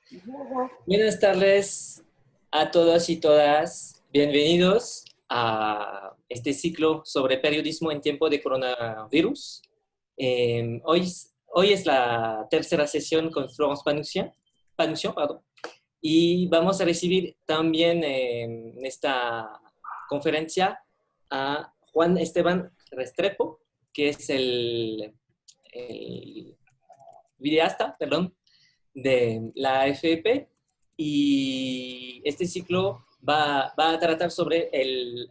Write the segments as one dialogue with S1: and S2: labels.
S1: Bonjour.
S2: Buenas tardes a todos y todas. Bienvenidos a este ciclo sobre periodismo en tiempo de coronavirus. Hoy es la tercera sesión con Florence Panussian, pardon, y vamos a recibir también en esta conferencia a Juan Esteban Restrepo, que es el videasta, perdón, de la AFP, y este ciclo va a tratar sobre el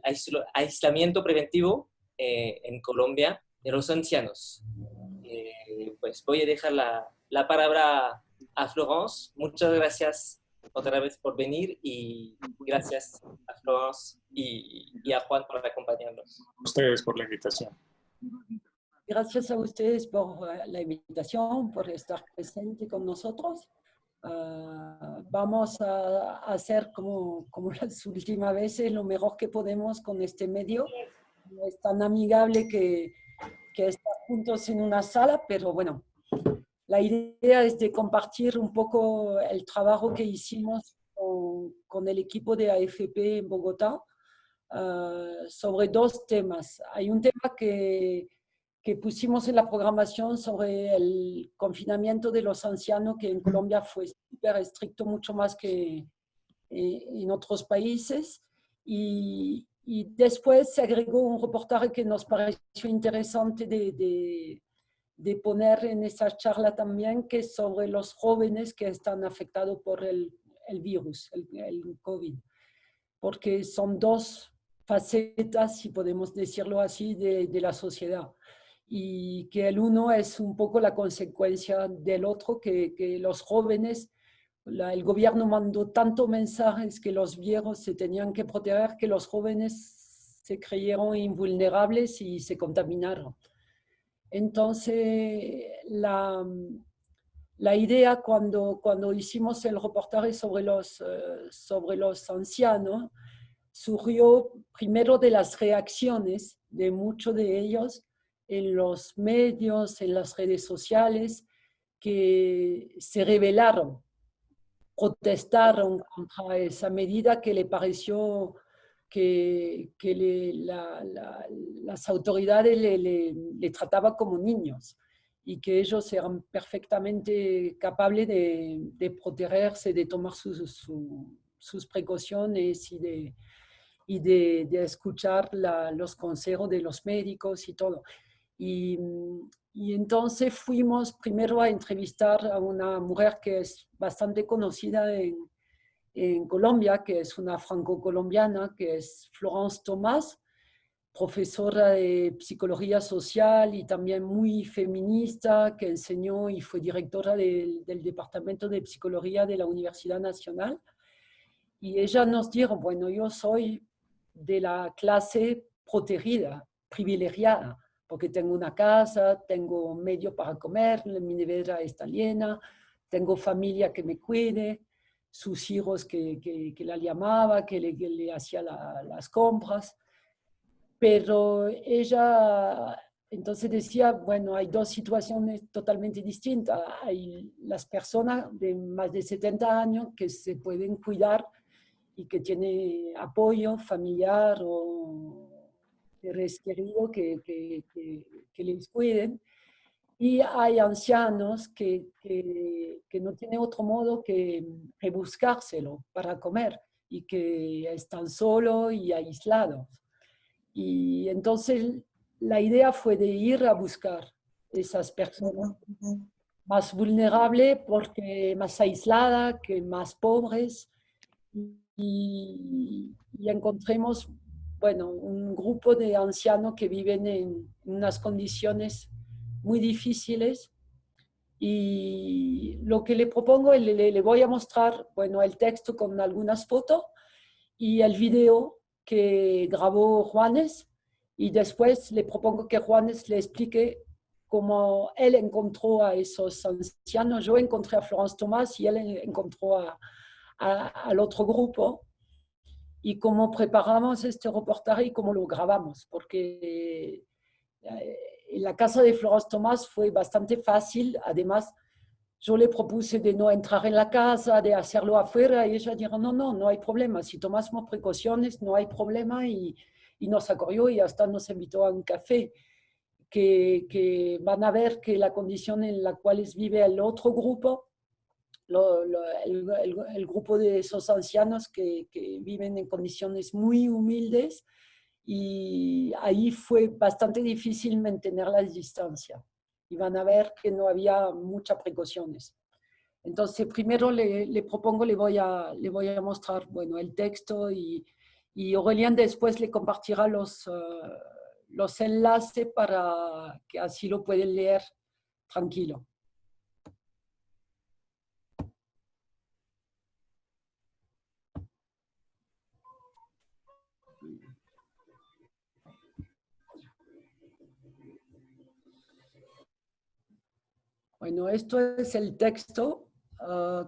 S2: aislamiento preventivo en Colombia de los ancianos. Pues voy a dejar la palabra a Florence. Muchas gracias otra vez por venir y gracias a Florence y a Juan por acompañarnos.
S3: Ustedes por la invitación.
S1: Gracias a ustedes por la invitación, por estar presente con nosotros. Vamos a hacer como las últimas veces lo mejor que podemos con este medio. No es tan amigable que estar juntos en una sala, pero bueno, la idea es de compartir un poco el trabajo que hicimos con el equipo de AFP en Bogotá sobre dos temas. Hay un tema que pusimos en la programación sobre el confinamiento de los ancianos, que en Colombia fue súper estricto, mucho más que en otros países. Y después se agregó un reportaje que nos pareció interesante de poner en esa charla también, que es sobre los jóvenes que están afectados por el virus, el COVID, porque son dos facetas, si podemos decirlo así, de la sociedad. Y que el uno es un poco la consecuencia del otro, que los jóvenes, el gobierno mandó tantos mensajes que los viejos se tenían que proteger, que los jóvenes se creyeron invulnerables y se contaminaron. Entonces, la idea cuando hicimos el reportaje sobre los ancianos, surgió primero de las reacciones de muchos de ellos en los medios, en las redes sociales, que se rebelaron, protestaron contra esa medida que le pareció que las autoridades le trataban como niños y que ellos eran perfectamente capaces de protegerse, de tomar sus precauciones y de escuchar los consejos de los médicos y todo. Y entonces fuimos primero a entrevistar a una mujer que es bastante conocida en Colombia, que es una franco-colombiana, que es Florence Tomás, profesora de psicología social y también muy feminista, que enseñó y fue directora del Departamento de Psicología de la Universidad Nacional. Y ella nos dijo, bueno, yo soy de la clase protegida, privilegiada, porque tengo una casa, tengo medio para comer, mi nevera está llena, tengo familia que me cuide, sus hijos que la llamaba, que le hacía las compras. Pero ella entonces decía, bueno, hay dos situaciones totalmente distintas. Hay las personas de más de 70 años que se pueden cuidar y que tiene apoyo familiar o seres queridos que les cuiden. Y hay ancianos que no tienen otro modo que buscárselo para comer y que están solos y aislados. Y entonces la idea fue de ir a buscar esas personas más vulnerables, porque más aisladas, que más pobres, y encontremos, bueno, un grupo de ancianos que viven en unas condiciones muy difíciles. Y lo que le propongo, le voy a mostrar, bueno, el texto con algunas fotos y el video que grabó Juanes, y después le propongo que Juanes le explique cómo él encontró a esos ancianos. Yo encontré a Florence Tomás y él encontró al otro grupo, y cómo preparamos este reportaje y cómo lo grabamos, porque en la casa de Florence Tomás fue bastante fácil. Además, yo le propuse de no entrar en la casa, de hacerlo afuera, y ella dijo, no, no, no hay problema, si tomamos precauciones, no hay problema, y nos acordó y hasta nos invitó a un café, que van a ver que la condición en la cual vive el otro grupo, el grupo de esos ancianos que viven en condiciones muy humildes, y ahí fue bastante difícil mantener la distancia. Y van a ver que no había muchas precauciones. Entonces, primero le propongo, le voy a mostrar, bueno, el texto, y Aurélien después le compartirá los enlaces para que así lo pueden leer tranquilo. Bueno, esto es el texto.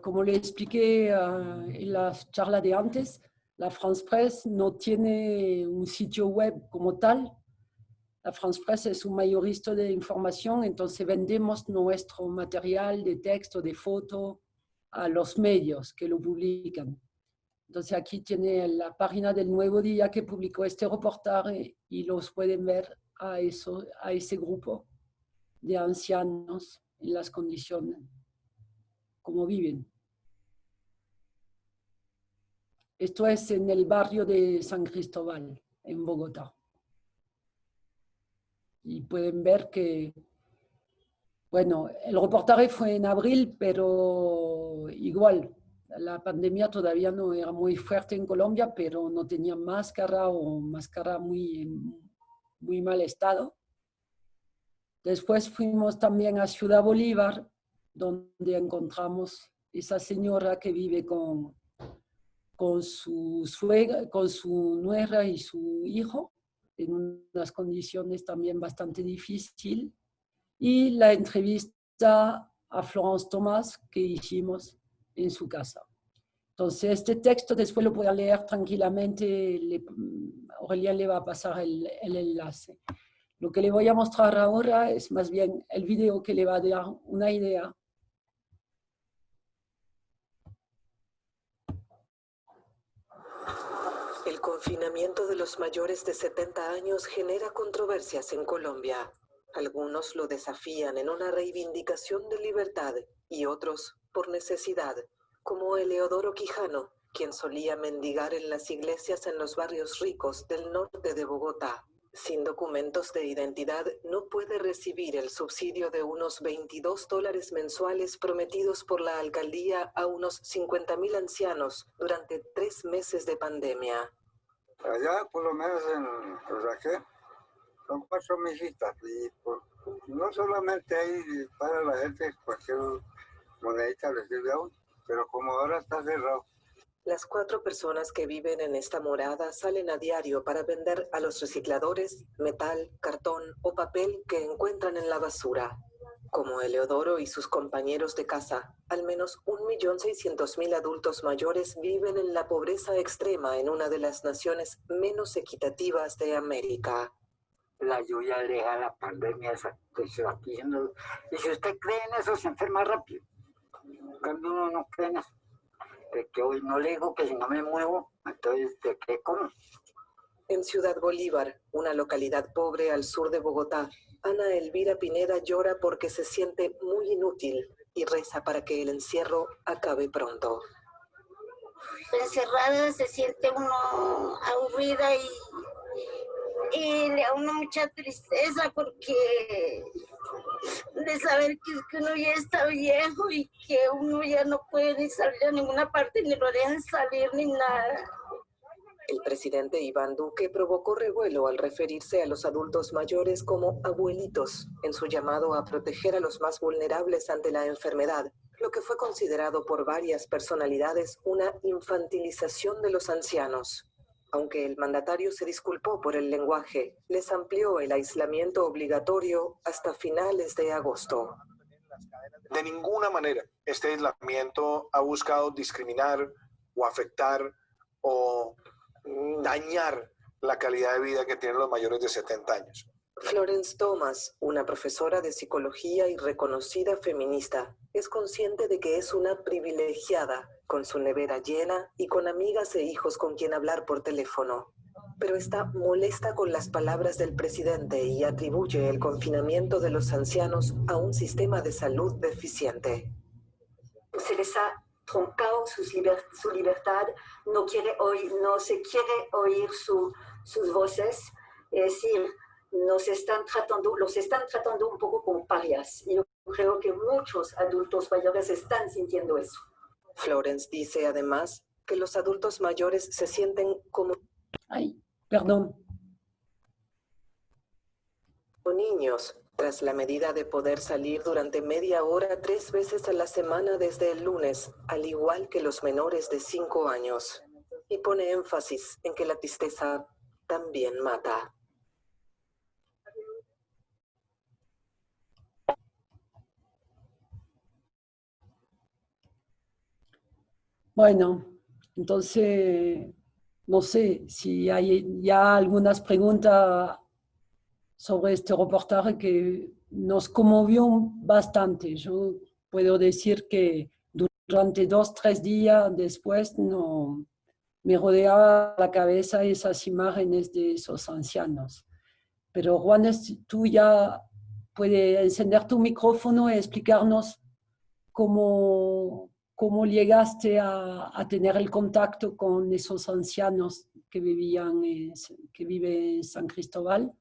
S1: Como le expliqué en la charla de antes, la France Presse no tiene un sitio web como tal. La France Presse es un mayorista de información, entonces vendemos nuestro material de texto, de foto, a los medios que lo publican. Entonces aquí tiene la página del Nuevo Día que publicó este reportaje, y los pueden ver a ese grupo de ancianos en las condiciones como viven. Esto es en el barrio de San Cristóbal, en Bogotá. Y pueden ver que, bueno, el reportaje fue en abril, pero igual, la pandemia todavía no era muy fuerte en Colombia, pero no tenía máscara, o máscara muy mal estado. Después fuimos también a Ciudad Bolívar, donde encontramos esa señora que vive con su suegra, con su nuera y su hijo, en unas condiciones también bastante difíciles. Y la entrevista a Florence Tomás que hicimos en su casa. Entonces, este texto después lo pueden leer tranquilamente. Aurélien le va a pasar el enlace. Lo que le voy a mostrar ahora es más bien el video que le va a dar una idea.
S3: El confinamiento de los mayores de 70 años genera controversias en Colombia. Algunos lo desafían en una reivindicación de libertad y otros por necesidad, como Eleodoro Quijano, quien solía mendigar en las iglesias en los barrios ricos del norte de Bogotá. Sin documentos de identidad, no puede recibir el subsidio de unos $22 mensuales prometidos por la alcaldía a unos 50.000 ancianos durante 3 meses de pandemia.
S4: Allá, por lo menos en Raquel, son 4 mesitas, y no solamente hay para la gente, cualquier monedita le sirve a uno, pero como ahora está cerrado.
S3: Las 4 personas que viven en esta morada salen a diario para vender a los recicladores metal, cartón o papel que encuentran en la basura. Como Eleodoro y sus compañeros de casa, al menos 1.600.000 adultos mayores viven en la pobreza extrema en una de las naciones menos equitativas de América.
S5: La lluvia aleja la pandemia que se va pidiendo. Y si usted cree en eso, se enferma rápido. Cuando uno no cree en eso, de que hoy no le digo que si no me muevo, entonces ¿de qué como?
S3: En Ciudad Bolívar, una localidad pobre al sur de Bogotá, Ana Elvira Pineda llora porque se siente muy inútil y reza para que el encierro acabe pronto.
S6: Encerrada se siente uno aburrida y le da uno mucha tristeza porque de saber que uno ya está viejo y que uno ya no puede ni salir a ninguna parte, ni lo dejan salir ni nada.
S3: El presidente Iván Duque provocó revuelo al referirse a los adultos mayores como abuelitos en su llamado a proteger a los más vulnerables ante la enfermedad, lo que fue considerado por varias personalidades una infantilización de los ancianos. Aunque el mandatario se disculpó por el lenguaje, les amplió el aislamiento obligatorio hasta finales de agosto.
S7: De ninguna manera este aislamiento ha buscado discriminar o afectar o dañar la calidad de vida que tienen los mayores de 70 años.
S3: Florence Thomas, una profesora de psicología y reconocida feminista, es consciente de que es una privilegiada, con su nevera llena y con amigas e hijos con quien hablar por teléfono. Pero está molesta con las palabras del presidente y atribuye el confinamiento de los ancianos a un sistema de salud deficiente.
S8: Se les ha truncado su libertad, no se quiere oír sus voces, es decir, los están tratando un poco como parias. Y yo creo que muchos adultos mayores están sintiendo eso.
S3: Florence dice además que los adultos mayores se sienten como
S1: Perdón.
S3: niños, tras la medida de poder salir durante media hora 3 veces a la semana desde el lunes, al igual que los menores de 5 años. Y pone énfasis en que la tristeza también mata.
S1: Bueno, entonces, no sé si hay ya algunas preguntas sobre este reportaje que nos conmovió bastante. Yo puedo decir que durante 2 o 3 días después no, me rodeaba la cabeza esas imágenes de esos ancianos. Pero Juanes, tú ya puedes encender tu micrófono y explicarnos cómo llegaste a tener el contacto con esos ancianos que viven en San Cristóbal.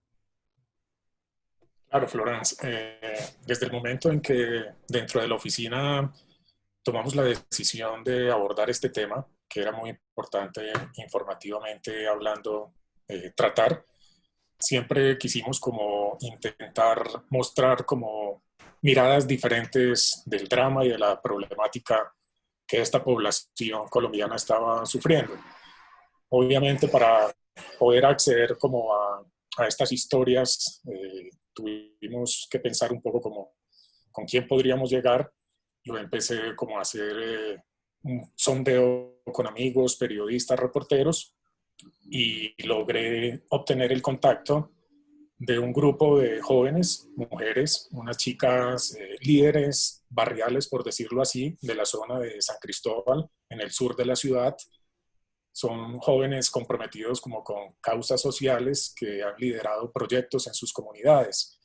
S9: Claro, Florence. Desde el momento en que dentro de la oficina tomamos la decisión de abordar este tema, que era muy importante informativamente hablando, tratar, siempre quisimos como intentar mostrar como miradas diferentes del drama y de la problemática que esta población colombiana estaba sufriendo. Obviamente, para poder acceder como a estas historias, tuvimos que pensar un poco como con quién podríamos llegar. Yo empecé como a hacer un sondeo con amigos, periodistas, reporteros, y logré obtener el contacto de un grupo de jóvenes, mujeres, unas chicas líderes barriales, por decirlo así, de la zona de San Cristóbal, en el sur de la ciudad. Son jóvenes comprometidos como con causas sociales que han liderado proyectos en sus comunidades.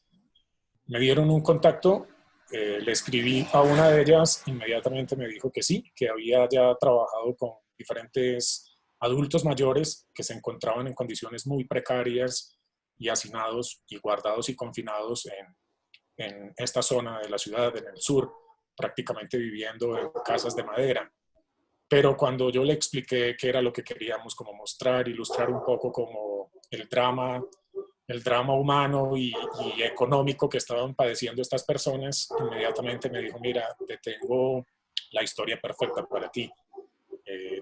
S9: Me dieron un contacto, le escribí a una de ellas, inmediatamente me dijo que sí, que había ya trabajado con diferentes adultos mayores que se encontraban en condiciones muy precarias y hacinados y guardados y confinados en esta zona de la ciudad, en el sur, prácticamente viviendo en casas de madera. Pero cuando yo le expliqué qué era lo que queríamos como mostrar, ilustrar un poco como el drama humano y económico que estaban padeciendo estas personas, inmediatamente me dijo, mira, te tengo la historia perfecta para ti.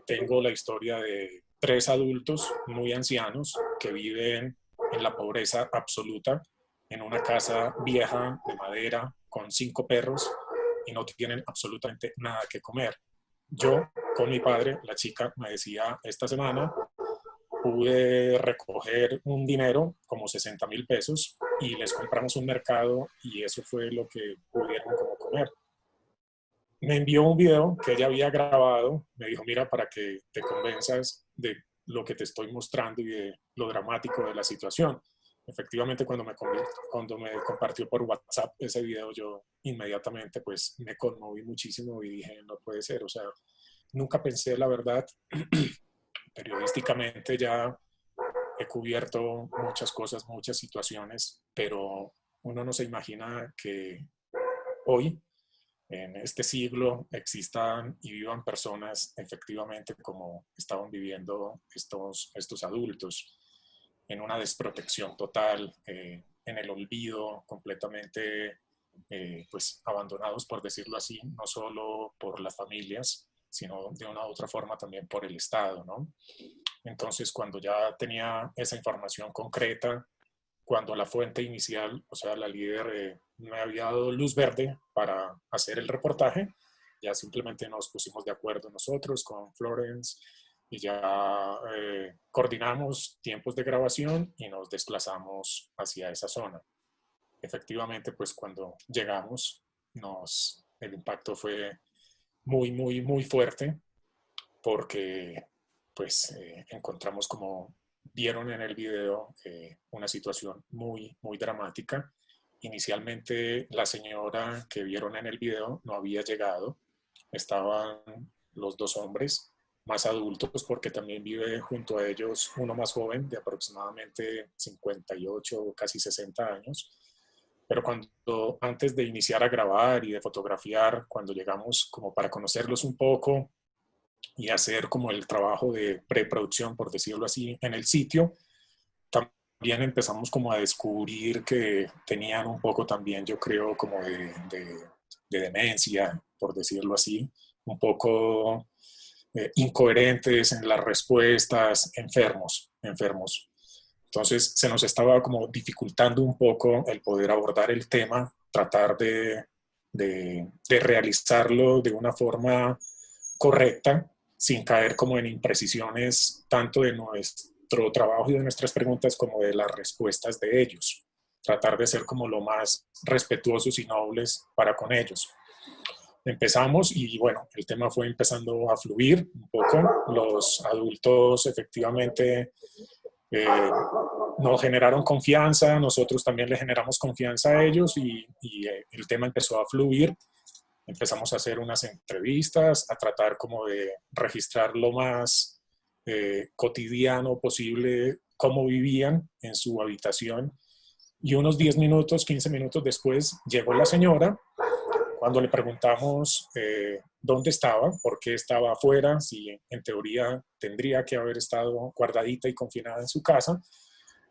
S9: Tengo la historia de 3 adultos muy ancianos que viven en la pobreza absoluta, en una casa vieja de madera con 5 perros y no tienen absolutamente nada que comer. Yo, con mi padre, la chica me decía, esta semana pude recoger un dinero, como 60,000 pesos, y les compramos un mercado y eso fue lo que pudieron como comer. Me envió un video que ella había grabado, me dijo, mira, para que te convenzas de lo que te estoy mostrando y de lo dramático de la situación. Efectivamente, cuando me compartió por WhatsApp ese video, yo inmediatamente pues me conmoví muchísimo y dije, no puede ser, o sea, nunca pensé, la verdad, periodísticamente ya he cubierto muchas cosas, muchas situaciones, pero uno no se imagina que hoy, en este siglo, existan y vivan personas efectivamente como estaban viviendo estos adultos, en una desprotección total, en el olvido, completamente pues abandonados, por decirlo así, no solo por las familias, sino de una u otra forma también por el Estado, ¿no? Entonces, cuando ya tenía esa información concreta, cuando la fuente inicial, o sea, la líder, me había dado luz verde para hacer el reportaje, ya simplemente nos pusimos de acuerdo nosotros con Florence y ya coordinamos tiempos de grabación y nos desplazamos hacia esa zona. Efectivamente, pues cuando llegamos, el impacto fue muy fuerte, porque pues encontramos, como vieron en el video, una situación muy dramática. Inicialmente la señora que vieron en el video no había llegado, estaban los dos hombres más adultos, porque también vive junto a ellos uno más joven de aproximadamente 58, casi 60 años. Pero antes de iniciar a grabar y de fotografiar, cuando llegamos como para conocerlos un poco y hacer como el trabajo de preproducción, por decirlo así, en el sitio, también empezamos como a descubrir que tenían un poco también, yo creo, como de demencia, por decirlo así, un poco incoherentes en las respuestas, enfermos. Entonces se nos estaba como dificultando un poco el poder abordar el tema, tratar de realizarlo de una forma correcta, sin caer como en imprecisiones tanto de nuestro trabajo y de nuestras preguntas como de las respuestas de ellos. Tratar de ser como lo más respetuosos y nobles para con ellos. Empezamos y bueno, el tema fue empezando a fluir un poco. Los adultos efectivamente nos generaron confianza, nosotros también le generamos confianza a ellos y el tema empezó a fluir. Empezamos a hacer unas entrevistas, a tratar como de registrar lo más cotidiano posible cómo vivían en su habitación. Y unos 10 minutos, 15 minutos después llegó la señora. Cuando le preguntamos dónde estaba, por qué estaba afuera, si en teoría tendría que haber estado guardadita y confinada en su casa,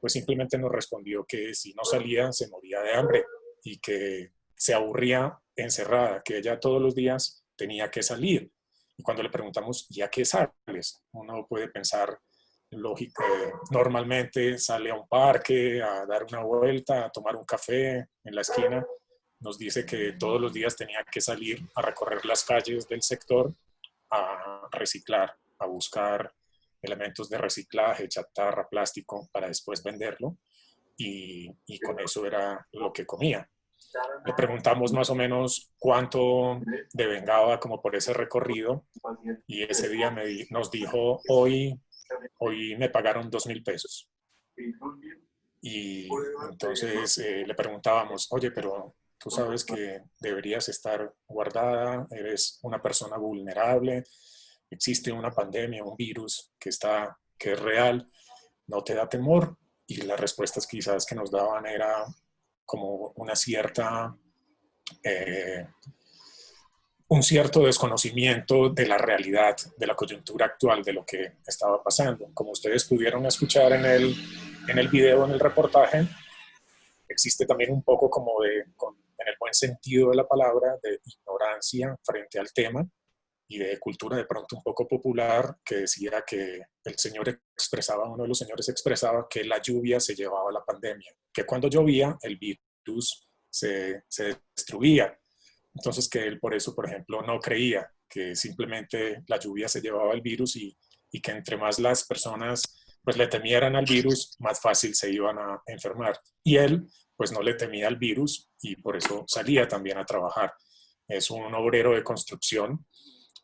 S9: pues simplemente nos respondió que si no salía se moría de hambre y que se aburría encerrada, que ella todos los días tenía que salir. Y cuando le preguntamos, ¿y a qué sales? Uno puede pensar, lógico, normalmente sale a un parque, a dar una vuelta, a tomar un café en la esquina. Nos dice que todos los días tenía que salir a recorrer las calles del sector, a reciclar, a buscar elementos de reciclaje, chatarra, plástico, para después venderlo, y con eso era lo que comía. Le preguntamos más o menos cuánto devengaba como por ese recorrido, y ese día nos dijo, hoy me pagaron 2,000 pesos. Y entonces le preguntábamos, oye, pero tú sabes que deberías estar guardada, eres una persona vulnerable, existe una pandemia, un virus que es real, ¿no te da temor? Y las respuestas quizás que nos daban era como un cierto desconocimiento de la realidad, de la coyuntura actual, de lo que estaba pasando. Como ustedes pudieron escuchar en el video, en el reportaje, existe también un poco como en el buen sentido de la palabra, de ignorancia frente al tema y de cultura de pronto un poco popular, que decía que uno de los señores expresaba que la lluvia se llevaba la pandemia, que cuando llovía el virus se destruía. Entonces que él por eso, por ejemplo, no creía que simplemente la lluvia se llevaba el virus y que entre más las personas pues le temieran al virus, más fácil se iban a enfermar. Y él pues no le temía al virus y por eso salía también a trabajar. Es un obrero de construcción.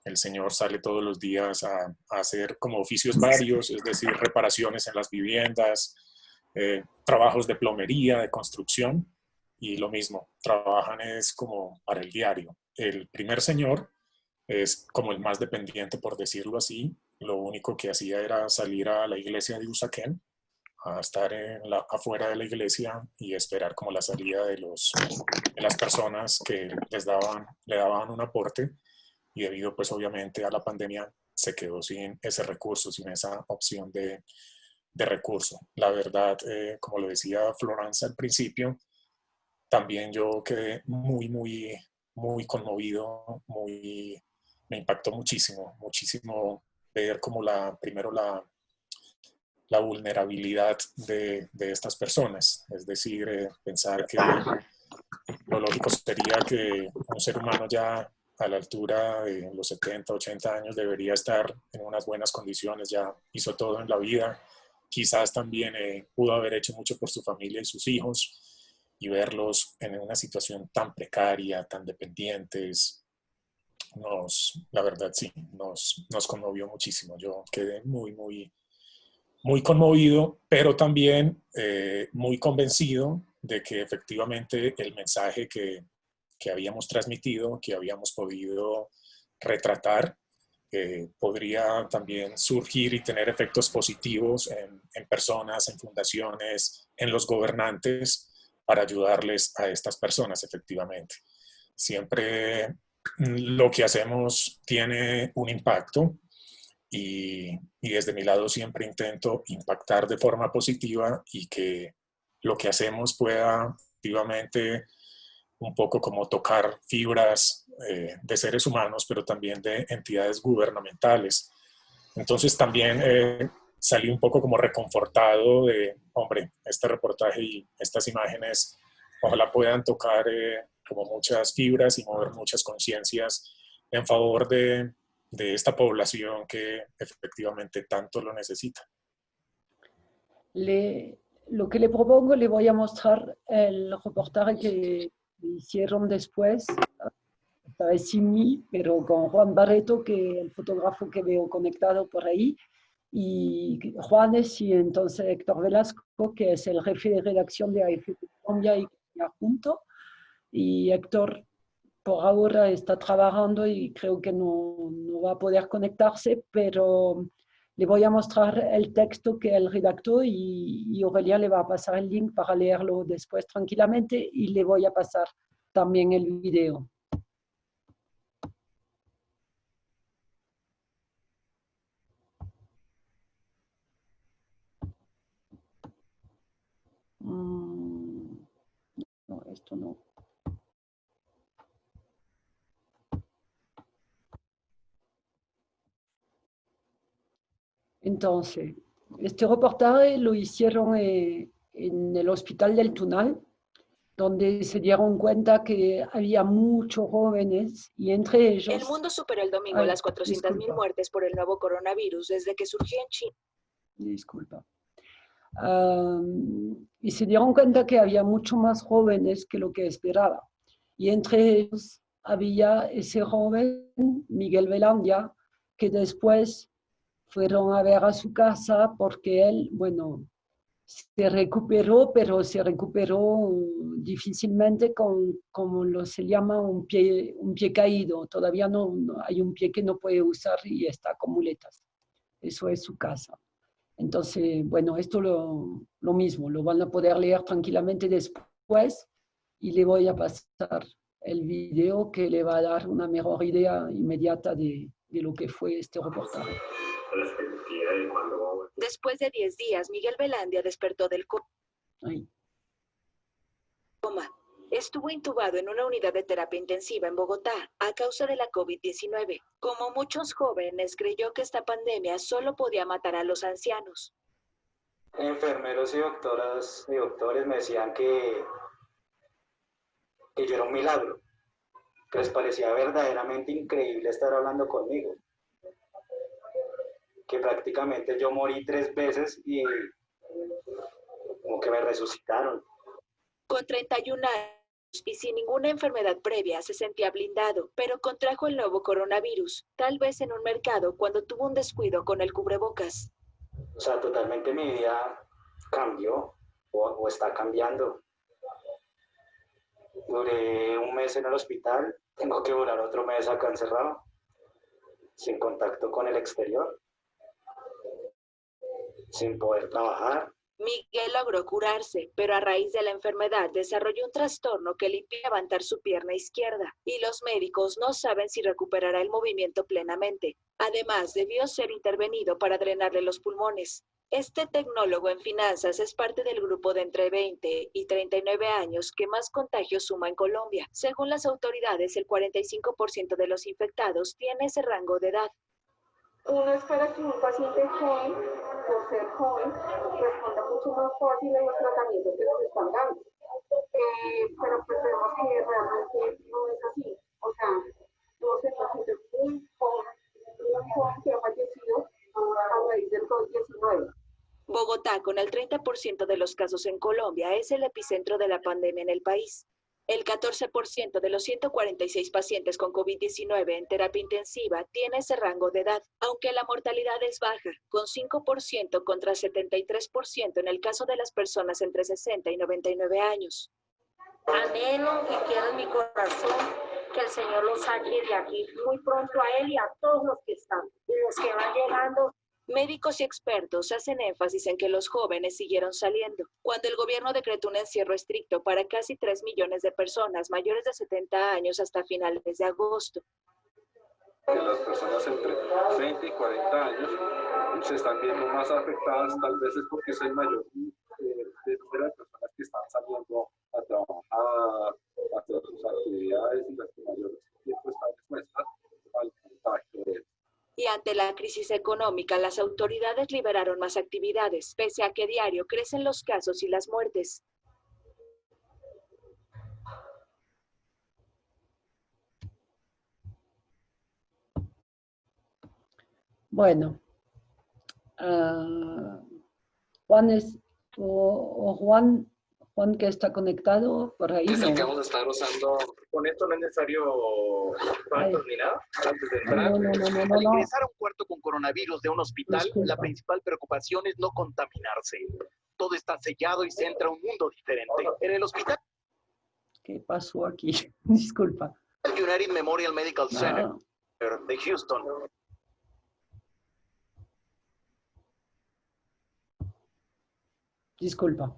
S9: El señor sale todos los días a hacer como oficios varios, es decir, reparaciones en las viviendas, trabajos de plomería, de construcción, y lo mismo, trabajan es como para el diario. El primer señor es como el más dependiente, por decirlo así. Lo único que hacía era salir a la iglesia de Usaquén, a estar afuera de la iglesia y esperar como la salida de las personas que le daban un aporte, y debido pues obviamente a la pandemia se quedó sin ese recurso, sin esa opción de recurso. La verdad, como lo decía Florence al principio, también yo quedé muy conmovido, me impactó muchísimo ver como primero la vulnerabilidad de estas personas. Es decir, pensar que lo lógico sería que un ser humano ya a la altura de los 70, 80 años debería estar en unas buenas condiciones, ya hizo todo en la vida, quizás también pudo haber hecho mucho por su familia y sus hijos, y verlos en una situación tan precaria, tan dependientes, la verdad sí, nos conmovió muchísimo. Yo quedé muy conmovido, pero también muy convencido de que efectivamente el mensaje que habíamos transmitido, que habíamos podido retratar, podría también surgir y tener efectos positivos en personas, en fundaciones, en los gobernantes, para ayudarles a estas personas efectivamente. Siempre lo que hacemos tiene un impacto y desde mi lado siempre intento impactar de forma positiva y que lo que hacemos pueda efectivamente un poco como tocar fibras de seres humanos, pero también de entidades gubernamentales. Entonces también salí un poco como reconfortado de, hombre, este reportaje y estas imágenes ojalá puedan tocar como muchas fibras y mover muchas conciencias en favor de esta población que efectivamente tanto lo necesita.
S1: Lo que le propongo, le voy a mostrar el reportaje que hicieron después, esta vez sin mí, pero con Juan Barreto, que el fotógrafo que veo conectado por ahí, y Juanes y entonces Héctor Velasco, que es el jefe de redacción de AFP Colombia y junto, y Héctor por ahora está trabajando y creo que no va a poder conectarse, pero le voy a mostrar el texto que él redactó y Aurelia le va a pasar el link para leerlo después tranquilamente y le voy a pasar también el video. No, esto no. Entonces, este reportaje lo hicieron en el Hospital del Tunal, donde se dieron cuenta que había muchos jóvenes y entre ellos...
S10: El mundo superó el domingo las 400.000 muertes por el nuevo coronavirus desde que surgió en China.
S1: Disculpa. Y se dieron cuenta que había mucho más jóvenes que lo que esperaba. Y entre ellos había ese joven, Miguel Velandia, que después fueron a ver a su casa porque él, bueno, se recuperó, pero se recuperó difícilmente con, como se llama, un pie caído. Todavía no hay un pie que no puede usar y está con muletas. Eso es su casa. Entonces, bueno, esto lo mismo, lo van a poder leer tranquilamente después y le voy a pasar el video que le va a dar una mejor idea inmediata de lo que fue este reportaje.
S10: Después de 10 días, Miguel Velandia despertó del coma. Estuvo intubado en una unidad de terapia intensiva en Bogotá a causa de la COVID-19. Como muchos jóvenes, creyó que esta pandemia solo podía matar a los ancianos.
S11: Enfermeros y doctoras y doctores me decían que yo era un milagro, que les parecía verdaderamente increíble estar hablando conmigo, que prácticamente yo morí 3 veces y como que me resucitaron.
S10: Con 31 años y sin ninguna enfermedad previa se sentía blindado, pero contrajo el nuevo coronavirus, tal vez en un mercado cuando tuvo un descuido con el cubrebocas.
S11: O sea, totalmente mi vida cambió o está cambiando. Duré un mes en el hospital, tengo que durar otro mes acá encerrado, sin contacto con el exterior, sin poder trabajar.
S10: Miguel logró curarse, pero a raíz de la enfermedad desarrolló un trastorno que le impide levantar su pierna izquierda y los médicos no saben si recuperará el movimiento plenamente. Además, debió ser intervenido para drenarle los pulmones. Este tecnólogo en finanzas es parte del grupo de entre 20 y 39 años que más contagios suma en Colombia. Según las autoridades, el 45% de los infectados tiene ese rango de edad.
S12: Uno espera que un paciente joven, por ser joven, responda mucho más fácil a los tratamientos que nos están dando. Pero pues vemos que realmente no es así. O sea, Todos tenemos gente muy joven que ha fallecido a raíz del COVID-19.
S10: Bogotá, con el 30% de los casos en Colombia, es el epicentro de la pandemia en el país. El 14% de los 146 pacientes con COVID-19 en terapia intensiva tiene ese rango de edad, aunque la mortalidad es baja, con 5% contra 73% en el caso de las personas entre 60 y 99 años.
S13: Anhelo y quiero en mi corazón que el Señor los saque de aquí muy pronto a Él y a todos los que están y los que van llegando.
S10: Médicos y expertos hacen énfasis en que los jóvenes siguieron saliendo. Cuando el gobierno decretó un encierro estricto para casi 3 millones de personas mayores de 70 años hasta finales de agosto.
S14: Que las personas entre 20 y 40 años se están viendo más afectadas, tal vez es porque es el mayor de personas que están saliendo a trabajar, a hacer sus actividades y las que mayores tiempo están expuestas al contagio de.
S10: Y ante la crisis económica, las autoridades liberaron más actividades, pese a que diario crecen los casos y las muertes.
S1: Bueno, Juan Juan que está conectado por ahí.
S15: Es el
S1: ¿no?
S15: que vamos a estar usando. Con esto no es necesario pasos ni nada antes de entrar.
S16: Al ingresar a un cuarto con coronavirus de un hospital,
S1: Disculpa.
S16: la principal preocupación es no contaminarse. Todo está sellado y se entra a un mundo diferente. En el hospital
S1: ¿Qué pasó aquí? Disculpa.
S16: United Memorial Medical Center
S1: Ah.
S16: de Houston.
S1: Disculpa.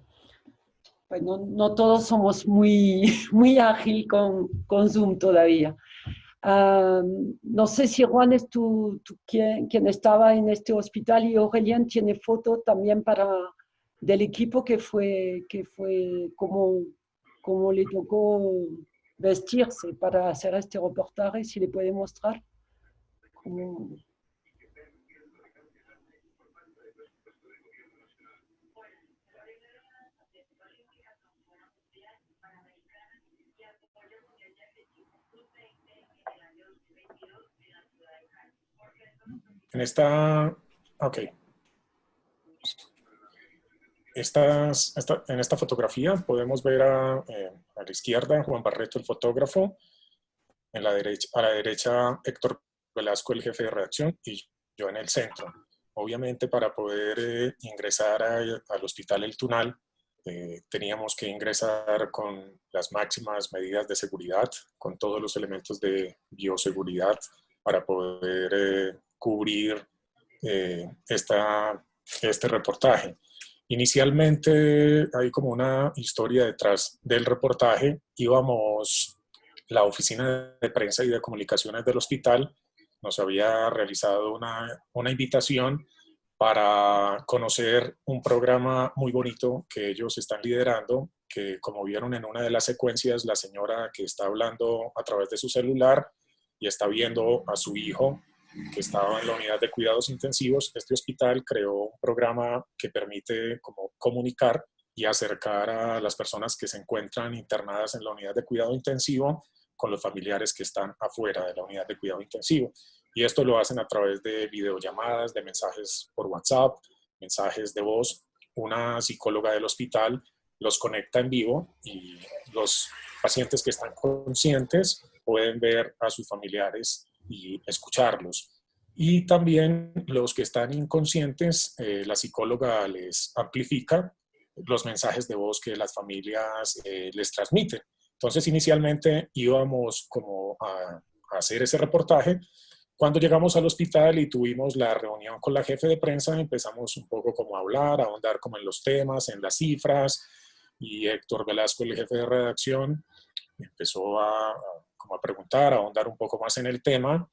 S1: Pues no todos somos muy ágil con Zoom todavía. No sé si Juan es quien estaba en este hospital y Aurelien tiene foto también del equipo que fue como le tocó vestirse para hacer este reportaje, si le puede mostrar.
S9: En esta fotografía podemos ver a la izquierda Juan Barreto, el fotógrafo, a la derecha Héctor Velasco, el jefe de redacción, y yo en el centro. Obviamente, para poder ingresar al Hospital El Tunal, teníamos que ingresar con las máximas medidas de seguridad, con todos los elementos de bioseguridad para poder cubrir este reportaje. Inicialmente hay como una historia detrás del reportaje. La oficina de prensa y de comunicaciones del hospital nos había realizado una invitación para conocer un programa muy bonito que ellos están liderando, que como vieron en una de las secuencias, la señora que está hablando a través de su celular y está viendo a su hijo que estaba en la unidad de cuidados intensivos. Este hospital creó un programa que permite como comunicar y acercar a las personas que se encuentran internadas en la unidad de cuidado intensivo con los familiares que están afuera de la unidad de cuidado intensivo. Y esto lo hacen a través de videollamadas, de mensajes por WhatsApp, mensajes de voz. Una psicóloga del hospital los conecta en vivo y los pacientes que están conscientes pueden ver a sus familiares y escucharlos. Y también los que están inconscientes, la psicóloga les amplifica los mensajes de voz que las familias les transmiten. Entonces, inicialmente íbamos como a hacer ese reportaje. Cuando llegamos al hospital y tuvimos la reunión con la jefe de prensa, empezamos un poco como a hablar, a ahondar como en los temas, en las cifras, y Héctor Velasco, el jefe de redacción, empezó a preguntar, a ahondar un poco más en el tema,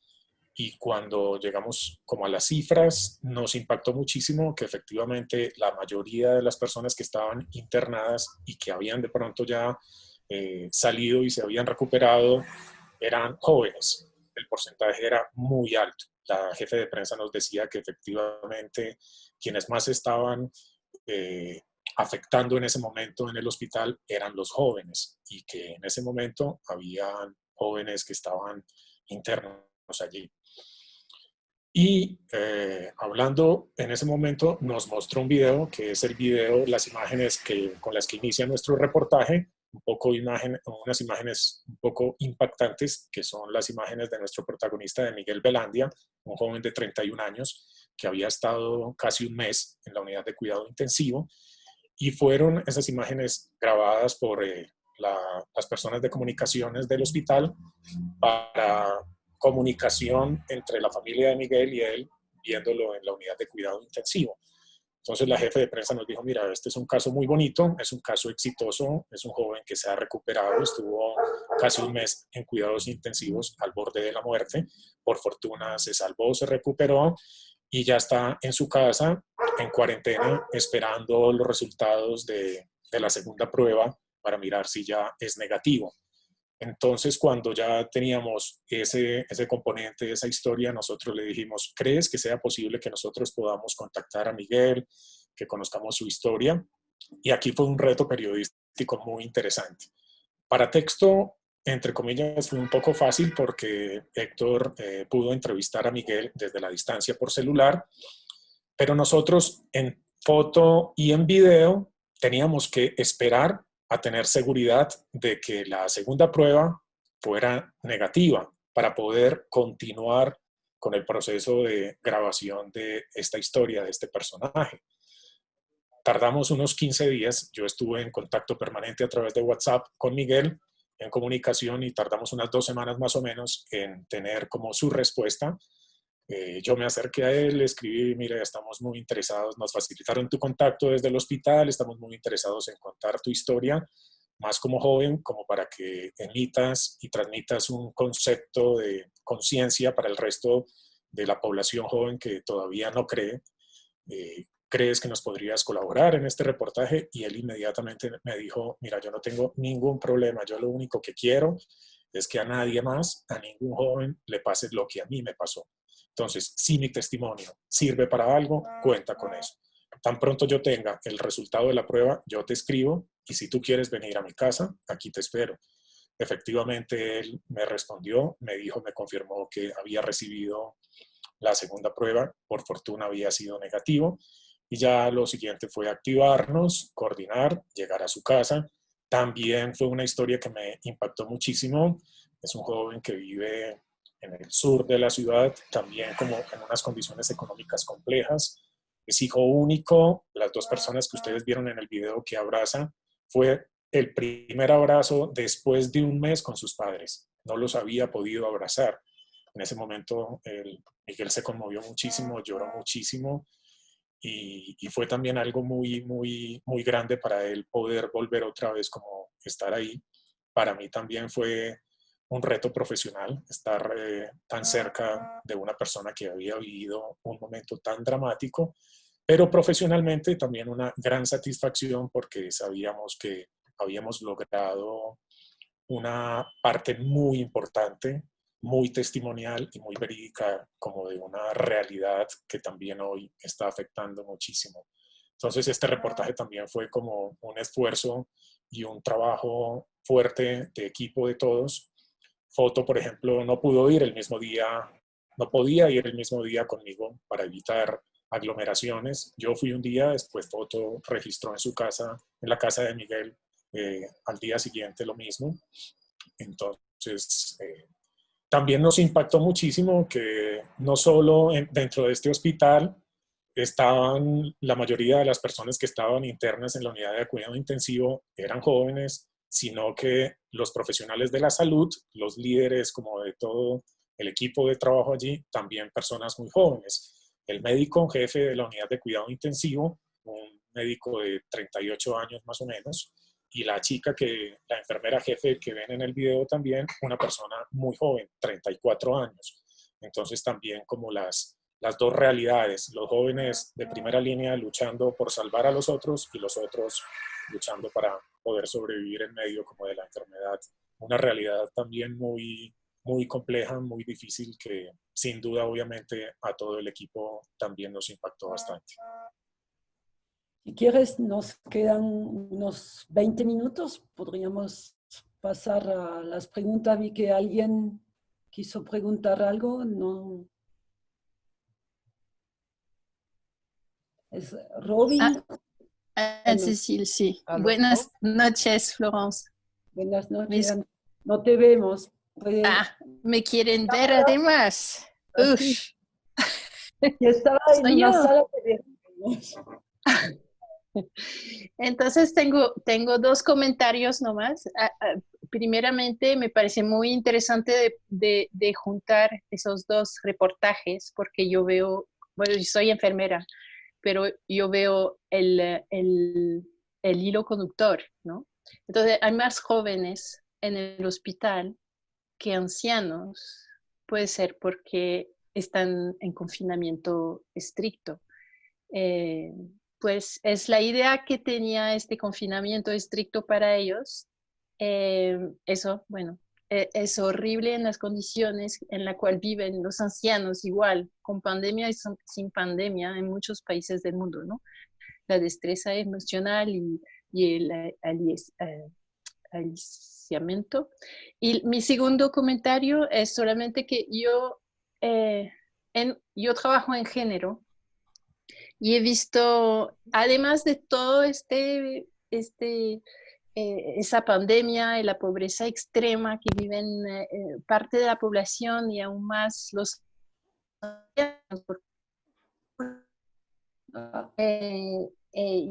S9: y cuando llegamos como a las cifras, nos impactó muchísimo que efectivamente la mayoría de las personas que estaban internadas y que habían de pronto ya salido y se habían recuperado eran jóvenes. El porcentaje era muy alto. La jefe de prensa nos decía que efectivamente quienes más estaban afectando en ese momento en el hospital eran los jóvenes, y que en ese momento habían jóvenes que estaban internos allí. Y hablando en ese momento, nos mostró un video, que es el video, las imágenes con las que inicia nuestro reportaje, unas imágenes un poco impactantes, que son las imágenes de nuestro protagonista, de Miguel Velandia, un joven de 31 años, que había estado casi un mes en la unidad de cuidado intensivo, y fueron esas imágenes grabadas por las personas de comunicaciones del hospital para comunicación entre la familia de Miguel y él, viéndolo en la unidad de cuidado intensivo. Entonces la jefe de prensa nos dijo, mira, este es un caso muy bonito, es un caso exitoso, es un joven que se ha recuperado, estuvo casi un mes en cuidados intensivos al borde de la muerte, por fortuna se salvó, se recuperó y ya está en su casa, en cuarentena, esperando los resultados de la segunda prueba para mirar si ya es negativo. Entonces, cuando ya teníamos ese componente, esa historia, nosotros le dijimos, ¿crees que sea posible que nosotros podamos contactar a Miguel, que conozcamos su historia? Y aquí fue un reto periodístico muy interesante. Para texto, entre comillas, fue un poco fácil porque Héctor pudo entrevistar a Miguel desde la distancia por celular, pero nosotros en foto y en video teníamos que esperar a tener seguridad de que la segunda prueba fuera negativa para poder continuar con el proceso de grabación de esta historia, de este personaje. Tardamos unos 15 días, yo estuve en contacto permanente a través de WhatsApp con Miguel, en comunicación, y tardamos unas 2 semanas más o menos en tener como su respuesta. Yo me acerqué a él, le escribí, mira, estamos muy interesados, nos facilitaron tu contacto desde el hospital, estamos muy interesados en contar tu historia, más como joven, como para que emitas y transmitas un concepto de conciencia para el resto de la población joven que todavía no cree. ¿Crees que nos podrías colaborar en este reportaje? Y él inmediatamente me dijo, mira, yo no tengo ningún problema, yo lo único que quiero es que a nadie más, a ningún joven, le pase lo que a mí me pasó. Entonces, si mi testimonio sirve para algo, cuenta con eso. Tan pronto yo tenga el resultado de la prueba, yo te escribo y si tú quieres venir a mi casa, aquí te espero. Efectivamente, él me respondió, me dijo, me confirmó que había recibido la segunda prueba, por fortuna había sido negativo, y ya lo siguiente fue activarnos, coordinar, llegar a su casa. También fue una historia que me impactó muchísimo. Es un joven que vive en el sur de la ciudad, también como en unas condiciones económicas complejas. Es hijo único. Las 2 personas que ustedes vieron en el video que abraza, fue el primer abrazo después de un mes con sus padres. No los había podido abrazar. En ese momento Miguel se conmovió muchísimo, lloró muchísimo y fue también algo muy, muy, muy grande para él poder volver otra vez como estar ahí. Para mí también fue un reto profesional estar tan cerca de una persona que había vivido un momento tan dramático, pero profesionalmente también una gran satisfacción porque sabíamos que habíamos logrado una parte muy importante, muy testimonial y muy verídica como de una realidad que también hoy está afectando muchísimo. Entonces este reportaje también fue como un esfuerzo y un trabajo fuerte de equipo de todos. Foto, por ejemplo, no pudo ir el mismo día, no podía ir el mismo día conmigo para evitar aglomeraciones. Yo fui un día, después Foto registró en su casa, en la casa de Miguel, al día siguiente lo mismo. Entonces, también nos impactó muchísimo que no solo dentro de este hospital estaban, la mayoría de las personas que estaban internas en la unidad de cuidado intensivo eran jóvenes, sino que los profesionales de la salud, los líderes como de todo el equipo de trabajo allí, también personas muy jóvenes. El médico jefe de la unidad de cuidado intensivo, un médico de 38 años más o menos, y la chica la enfermera jefe que ven en el video también, una persona muy joven, 34 años. Entonces también como las 2 realidades, los jóvenes de primera línea luchando por salvar a los otros y los otros luchando para poder sobrevivir en medio como de la enfermedad. Una realidad también muy, muy compleja, muy difícil que sin duda obviamente a todo el equipo también nos impactó bastante.
S1: Si quieres, nos quedan unos 20 minutos. Podríamos pasar a las preguntas. Vi que alguien ¿Quiso preguntar algo? No. Es Robin.
S17: Cecil, sí.
S1: ¿Aló?
S17: Buenas noches, Florence.
S1: Buenas noches. No te vemos.
S17: Me quieren ver además.
S1: Ush. Yo estaba en una sala de vernos.
S17: Entonces tengo dos comentarios nomás. Primeramente, me parece muy interesante de juntar esos dos reportajes, porque yo veo, bueno, yo soy enfermera, pero yo veo el hilo conductor, ¿no? Entonces, hay más jóvenes en el hospital que ancianos. Puede ser porque están en confinamiento estricto. Pues es la idea que tenía este confinamiento estricto para ellos. Eso, bueno, es horrible en las condiciones en las cuales viven los ancianos, igual, con pandemia y sin pandemia en muchos países del mundo, ¿no? La destreza emocional y el aliciamiento. Y mi segundo comentario es solamente que yo trabajo en género y he visto, además de todo esa pandemia y la pobreza extrema que viven parte de la población y aún más los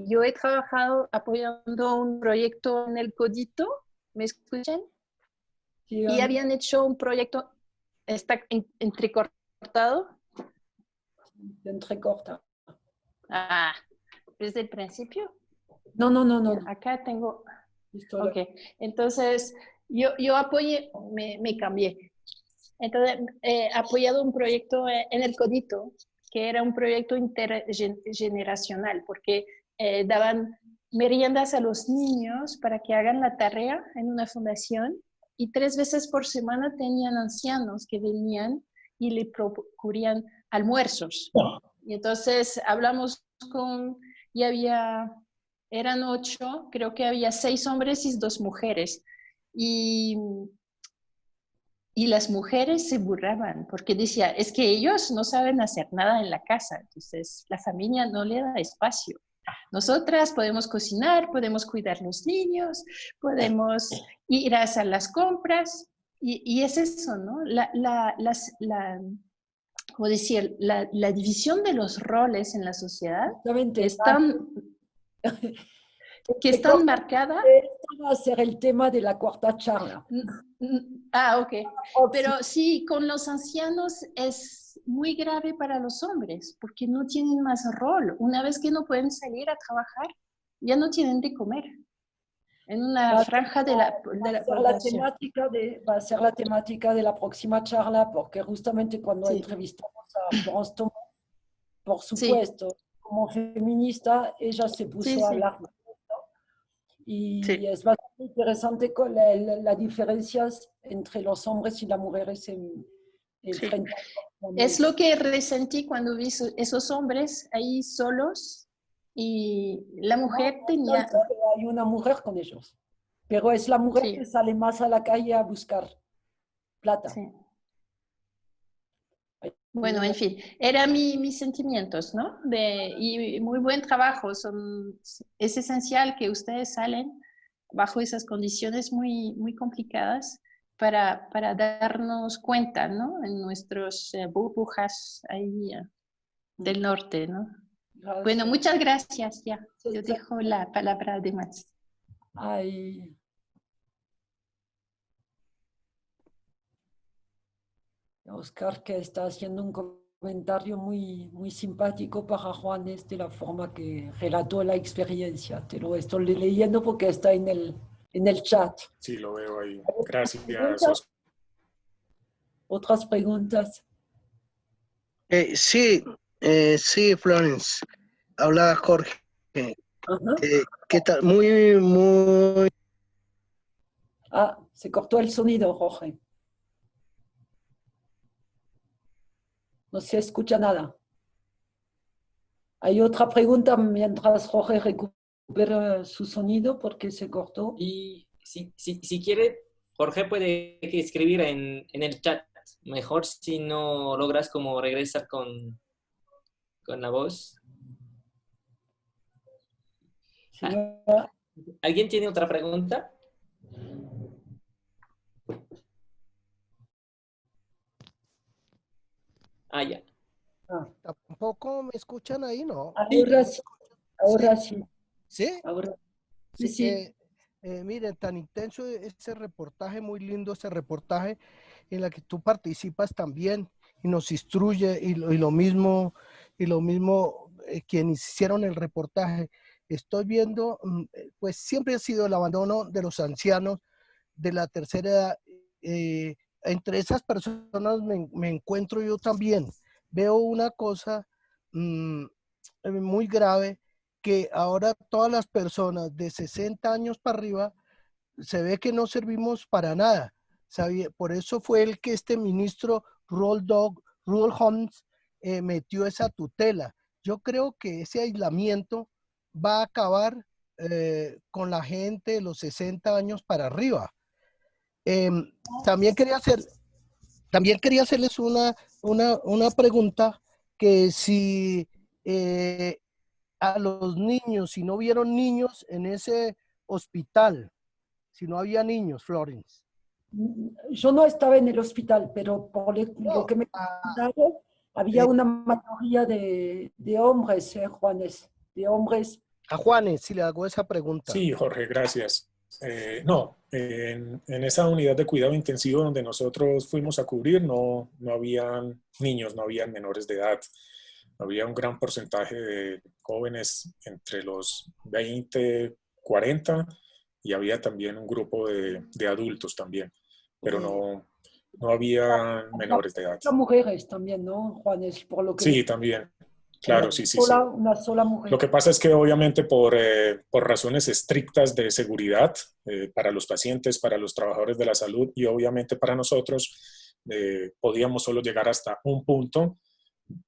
S17: yo he trabajado apoyando un proyecto en el Codito, ¿me escuchan? Sí, y habían hecho un proyecto, ¿está entrecortado?
S1: Entrecorta.
S17: ¿Desde el principio?
S1: No.
S17: Acá tengo... Ok, entonces yo apoyé, me cambié. Entonces, he apoyado un proyecto en el Codito, que era un proyecto intergeneracional, porque daban meriendas a los niños para que hagan la tarea en una fundación, y 3 veces por semana tenían ancianos que venían y le procurían almuerzos. Y entonces hablamos eran 8, creo que había 6 hombres y 2 mujeres. Y las mujeres se burlaban porque decía, es que ellos no saben hacer nada en la casa, entonces la familia no le da espacio. Nosotras podemos cocinar, podemos cuidar los niños, podemos ir a hacer las compras, y es eso, ¿no? ¿Cómo decir? La división de los roles en la sociedad es tan marcada.
S1: Esto va a ser el tema de la cuarta charla.
S17: Ok. Pero sí, con los ancianos es muy grave para los hombres, porque no tienen más rol. Una vez que no pueden salir a trabajar, ya no tienen de comer. En una franja de la población.
S1: Va a ser la temática de la próxima charla, porque justamente cuando entrevistamos a Florence Thomas, por supuesto, como feminista, ella se puso a hablar de esto. Y es bastante interesante con las diferencias entre los hombres y las mujeres frente a
S17: Es lo que resentí cuando vi esos hombres ahí solos. Y la mujer tenía...
S1: Hay una mujer con ellos, pero es la mujer que sale más a la calle a buscar plata.
S17: Sí. Bueno, en fin, eran mis sentimientos, ¿no? Y muy buen trabajo. Es esencial que ustedes salen bajo esas condiciones muy, muy complicadas para darnos cuenta, ¿no? En nuestras burbujas ahí del norte, ¿no? Gracias. Bueno, muchas gracias. Ya, yo dejo la palabra de Max.
S1: Oscar, que está haciendo un comentario muy, muy simpático para Juanes de la forma que relató la experiencia. Te lo estoy leyendo porque está en el chat.
S9: Sí, lo veo ahí. Gracias.
S1: ¿Otras preguntas?
S18: Sí, Florence. Habla Jorge. ¿Qué tal? Muy...
S1: Se cortó el sonido, Jorge. No se escucha nada. ¿Hay otra pregunta mientras Jorge recupera su sonido porque se cortó?
S2: Y si quiere, Jorge puede escribir en el chat Mejor si no logras como regresar con la voz. ¿Alguien tiene otra pregunta? Ya.
S19: Tampoco me escuchan ahí, ¿no?
S1: Ahora sí. Ahora sí.
S19: ¿Sí?
S1: Ahora
S19: sí.
S1: Sí.
S19: Miren, tan intenso ese reportaje, muy lindo ese reportaje en la que tú participas también y nos instruye y lo mismo quienes hicieron el reportaje. Estoy viendo, pues siempre ha sido el abandono de los ancianos de la tercera edad. Entre esas personas me encuentro yo también. Veo una cosa muy grave, que ahora todas las personas de 60 años para arriba se ve que no servimos para nada. Por eso fue el que este ministro Roald Holmes metió esa tutela. Yo creo que ese aislamiento va a acabar con la gente de los 60 años para arriba. También quería hacerles una pregunta, que si a los niños, si no vieron niños en ese hospital, si no había niños, Florence.
S1: Yo no estaba en el hospital, pero por lo que me contaron, había una mayoría de hombres, Juanes, de hombres.
S19: A Juanes, si le hago esa pregunta.
S9: Sí, Jorge, gracias. No, en esa unidad de cuidado intensivo donde nosotros fuimos a cubrir, no habían niños, no habían menores de edad. Había un gran porcentaje de jóvenes entre los 20, 40, y había también un grupo de adultos también, pero no había menores de edad.
S1: Mujeres también, ¿no, Juanes? Por lo que
S9: sí, también. Claro, sí.
S1: Una sola mujer.
S9: Lo que pasa es que obviamente por razones estrictas de seguridad para los pacientes, para los trabajadores de la salud y obviamente para nosotros, podíamos solo llegar hasta un punto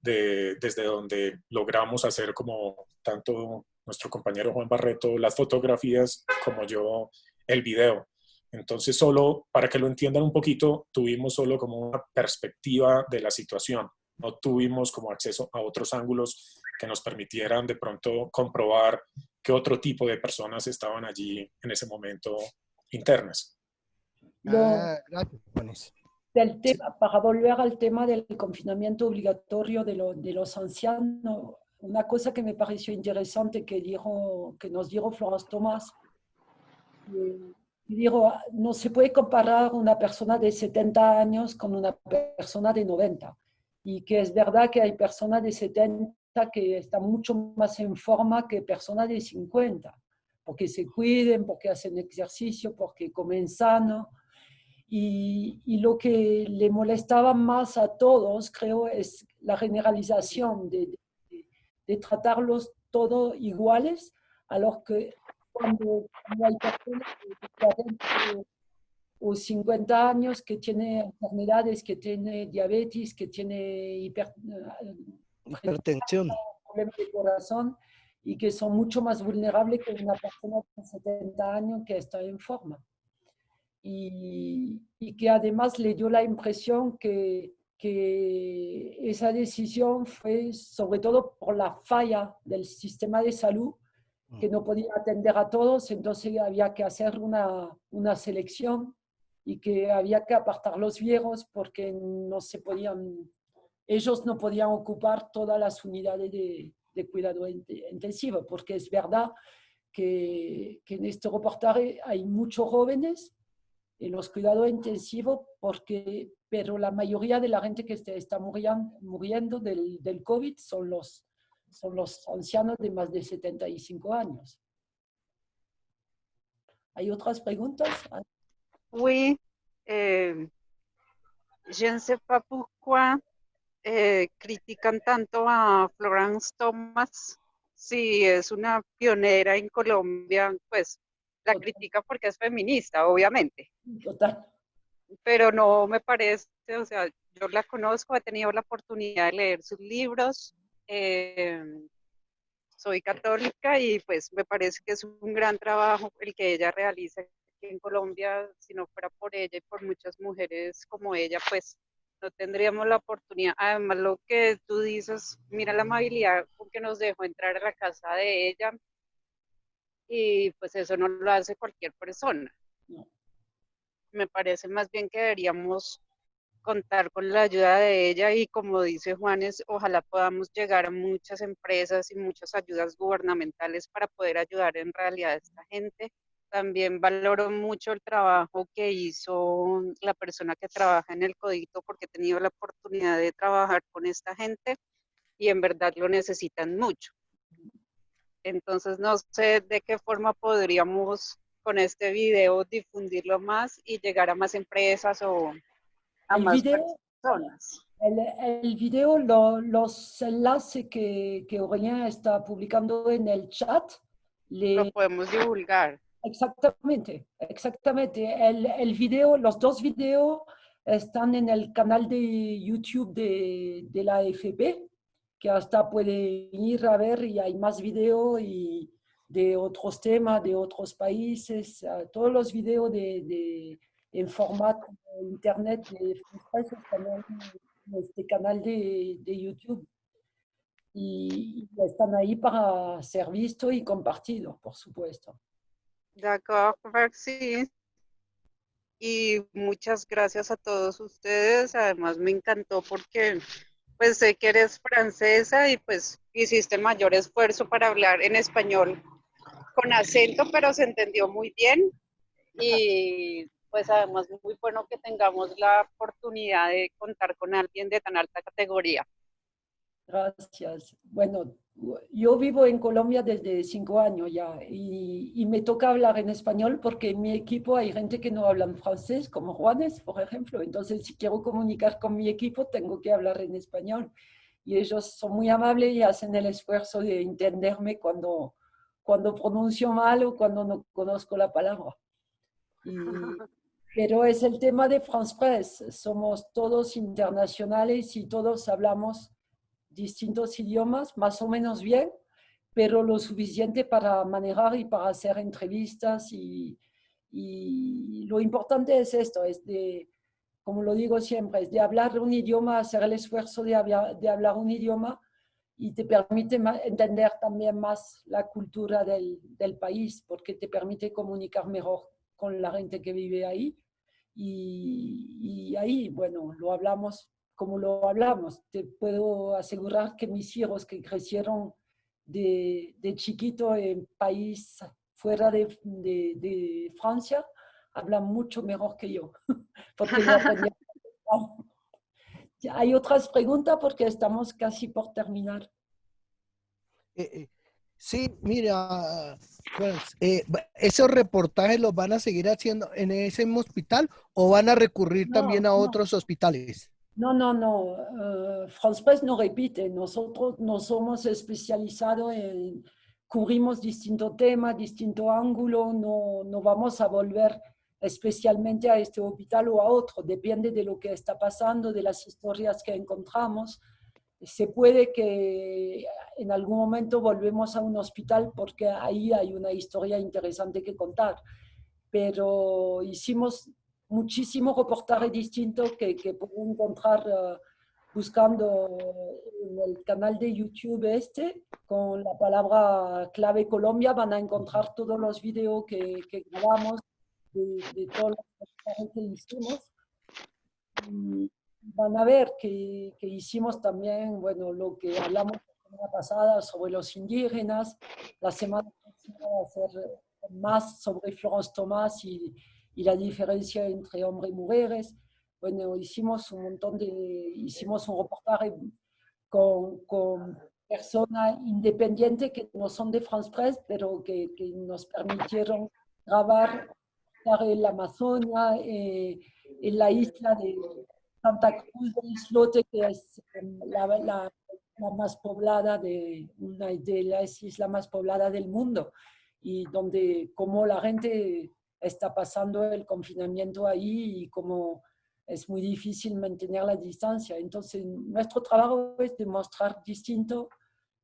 S9: desde donde logramos hacer, como tanto nuestro compañero Juan Barreto, las fotografías, como yo el video. Entonces, solo para que lo entiendan un poquito, tuvimos solo como una perspectiva de la situación. No tuvimos como acceso a otros ángulos que nos permitieran de pronto comprobar qué otro tipo de personas estaban allí en ese momento internas.
S19: Gracias.
S1: Para volver al tema del confinamiento obligatorio de los ancianos, una cosa que me pareció interesante que nos dijo Florence Thomas, dijo, no se puede comparar una persona de 70 años con una persona de 90. Y que es verdad que hay personas de 70 que están mucho más en forma que personas de 50, porque se cuiden, porque hacen ejercicio, porque comen sano. Y lo que le molestaba más a todos, creo, es la generalización de tratarlos todos iguales, a los que cuando hay personas de 40 o 50 años que tiene enfermedades, que tiene diabetes, que tiene
S19: hipertensión,
S1: problemas de corazón, y que son mucho más vulnerables que una persona de 70 años que está en forma. Y que además le dio la impresión que esa decisión fue sobre todo por la falla del sistema de salud, que no podía atender a todos, entonces había que hacer una selección y que había que apartar los viejos porque ellos no podían ocupar todas las unidades de cuidado intensivo, porque es verdad que en este reportaje hay muchos jóvenes en los cuidados intensivos, pero la mayoría de la gente que está muriendo del COVID son los ancianos de más de 75 años. ¿Hay otras preguntas?
S20: Oui, je ne sais pas pourquoi critican tanto a Florence Thomas. Si es una pionera en Colombia, pues la critica porque es feminista, obviamente.
S1: Total.
S20: Pero no me parece, o sea, yo la conozco, he tenido la oportunidad de leer sus libros, soy católica y pues me parece que es un gran trabajo el que ella realiza aquí en Colombia. Si no fuera por ella y por muchas mujeres como ella, pues no tendríamos la oportunidad. Además, lo que tú dices, mira la amabilidad con que nos dejó entrar a la casa de ella, y pues eso no lo hace cualquier persona.
S1: No.
S20: Me parece más bien que deberíamos contar con la ayuda de ella y, como dice Juanes, ojalá podamos llegar a muchas empresas y muchas ayudas gubernamentales para poder ayudar en realidad a esta gente. También valoro mucho el trabajo que hizo la persona que trabaja en el Codito, porque he tenido la oportunidad de trabajar con esta gente y en verdad lo necesitan mucho. Entonces no sé de qué forma podríamos con este video difundirlo más y llegar a más empresas o a más personas.
S1: El video, los enlaces que Aurélien está publicando en el chat,
S20: lo podemos divulgar.
S1: Exactamente, exactamente. El video, los dos videos están en el canal de YouTube de la AFP, que hasta puede ir a ver, y hay más videos y de otros temas, de otros países, todos los videos en formato de internet de francés están en este canal de YouTube. Y están ahí para ser vistos y compartidos, por supuesto.
S20: De acuerdo, sí. Y muchas gracias a todos ustedes. Además me encantó porque pues sé que eres francesa y pues hiciste el mayor esfuerzo para hablar en español con acento, pero se entendió muy bien. Y pues además muy bueno que tengamos la oportunidad de contar con alguien de tan alta categoría.
S1: Gracias. Bueno, yo vivo en Colombia desde 5 años ya y me toca hablar en español porque en mi equipo hay gente que no habla francés, como Juanes, por ejemplo. Entonces, si quiero comunicar con mi equipo, tengo que hablar en español. Y ellos son muy amables y hacen el esfuerzo de entenderme cuando pronuncio mal o cuando no conozco la palabra. Pero es el tema de France Press. Somos todos internacionales y todos hablamos distintos idiomas, más o menos bien, pero lo suficiente para manejar y para hacer entrevistas. Y lo importante es esto, es de, como lo digo siempre, es de hablar un idioma, hacer el esfuerzo de hablar un idioma, y te permite entender también más la cultura del país, porque te permite comunicar mejor con la gente que vive ahí. Y ahí, bueno, lo hablamos como lo hablamos. Te puedo asegurar que mis hijos que crecieron de chiquito en país fuera de Francia, hablan mucho mejor que yo, porque lo aprendí. ¿Hay otras preguntas? Porque estamos casi por terminar.
S19: Sí, mira, pues, ¿esos reportajes los van a seguir haciendo en ese mismo hospital o van a recurrir también a otros hospitales?
S1: No. France Press no repite. Nosotros no somos especializados en... Cubrimos distintos temas, distintos ángulos. No vamos a volver especialmente a este hospital o a otro. Depende de lo que está pasando, de las historias que encontramos. Se puede que en algún momento volvemos a un hospital porque ahí hay una historia interesante que contar. Pero hicimos muchísimos reportajes distintos que pueden encontrar buscando en el canal de YouTube con la palabra clave Colombia. Van a encontrar todos los videos que grabamos de todos los reportajes que hicimos. Y van a ver que hicimos también, bueno, lo que hablamos la semana pasada sobre los indígenas. La semana próxima va a ser más sobre Florence Thomas y la diferencia entre hombres y mujeres. Bueno, hicimos un reportaje con personas independientes que no son de France Press, pero que nos permitieron grabar en la Amazonia, en la isla de Santa Cruz del Islote, que es la más poblada una de las islas más pobladas del mundo, y donde como la gente está pasando el confinamiento ahí y como es muy difícil mantener la distancia. Entonces, nuestro trabajo es demostrar distintos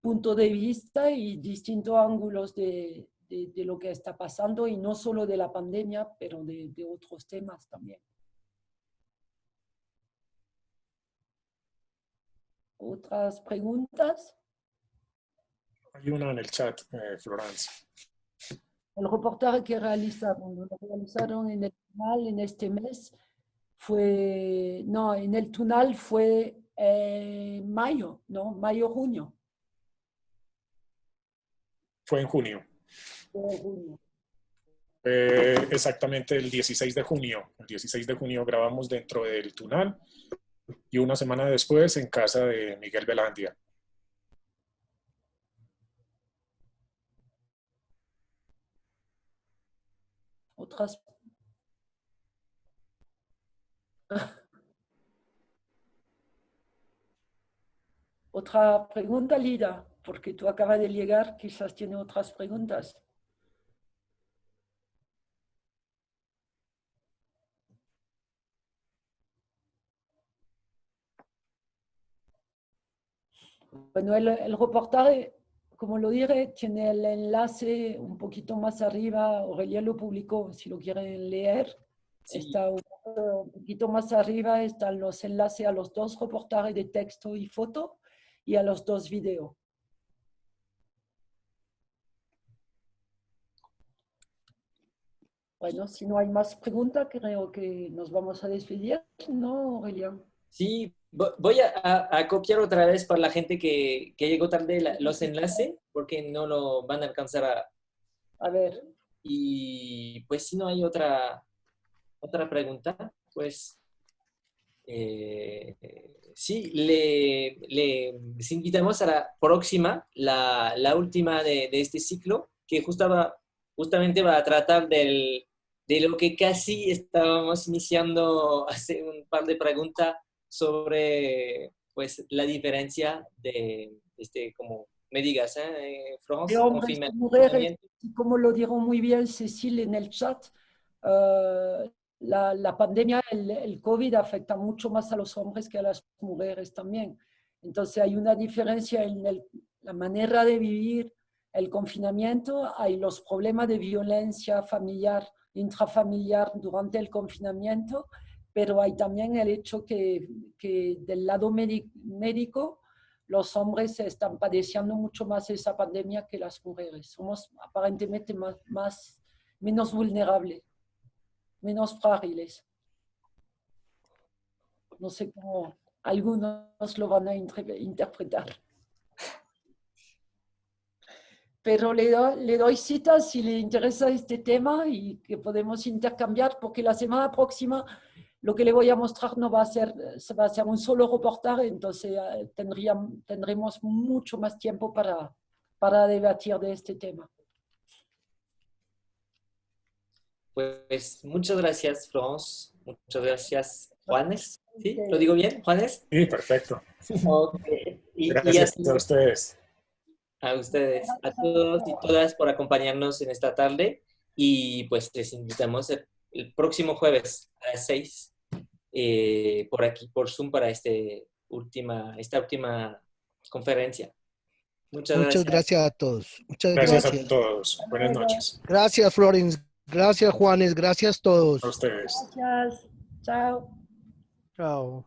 S1: puntos de vista y distintos ángulos de lo que está pasando, y no solo de la pandemia, pero de otros temas también. ¿Otras preguntas?
S9: Hay una en el chat, Florence.
S1: El reportaje que realizaron, lo realizaron en el Tunal en este mes, fue, no, en el Tunal fue mayo, ¿no? Mayo-junio.
S9: Fue en junio.
S1: Fue en junio.
S9: Exactamente el 16 de junio. El 16 de junio grabamos dentro del Tunal y una semana después en casa de Miguel Velandia.
S1: Otras. Otra pregunta, Lida, porque tú acabas de llegar, quizás tiene otras preguntas. Bueno, el reportaje, como lo dije, tiene el enlace un poquito más arriba. Aurelia lo publicó, si lo quieren leer. Sí. Está un poquito más arriba, están los enlaces a los 2 reportajes de texto y foto y a los 2 videos. Bueno, si no hay más preguntas, creo que nos vamos a despedir, ¿no, Aurelia?
S2: Sí, voy a copiar otra vez para la gente que llegó tarde los enlaces, porque no lo van a alcanzar
S1: a ver.
S2: Y pues si no hay otra pregunta, pues sí, les invitamos a la próxima, la última de este ciclo, que justamente va a tratar de lo que casi estábamos iniciando hace un par de preguntas sobre pues, la diferencia de, como me digas, France,
S1: de hombres y mujeres, como lo dijo muy bien Cecil en el chat, la pandemia, el COVID afecta mucho más a los hombres que a las mujeres también. Entonces hay una diferencia en la manera de vivir el confinamiento, hay los problemas de violencia familiar, intrafamiliar durante el confinamiento, pero hay también el hecho que del lado médico los hombres están padeciendo mucho más esa pandemia que las mujeres. Somos aparentemente menos vulnerables, menos frágiles. No sé cómo algunos lo van a interpretar. Pero le doy citas si le interesa este tema y que podemos intercambiar, porque la semana próxima lo que le voy a mostrar no va a ser un solo reportaje, entonces tendremos mucho más tiempo para debatir de este tema.
S2: Pues muchas gracias, Florence. Muchas gracias, Juanes. ¿Sí? ¿Lo digo bien, Juanes?
S9: Sí, perfecto.
S2: Okay.
S9: Gracias a ustedes.
S2: A ustedes, a todos y todas por acompañarnos en esta tarde y pues les invitamos el próximo jueves a las 6 por aquí, por Zoom, para esta última conferencia.
S19: Muchas gracias a todos. Muchas
S9: gracias a todos. Buenas noches.
S19: Gracias, Florence. Gracias, Juanes. Gracias a todos.
S9: A ustedes.
S1: Gracias. Chao.
S19: Chao.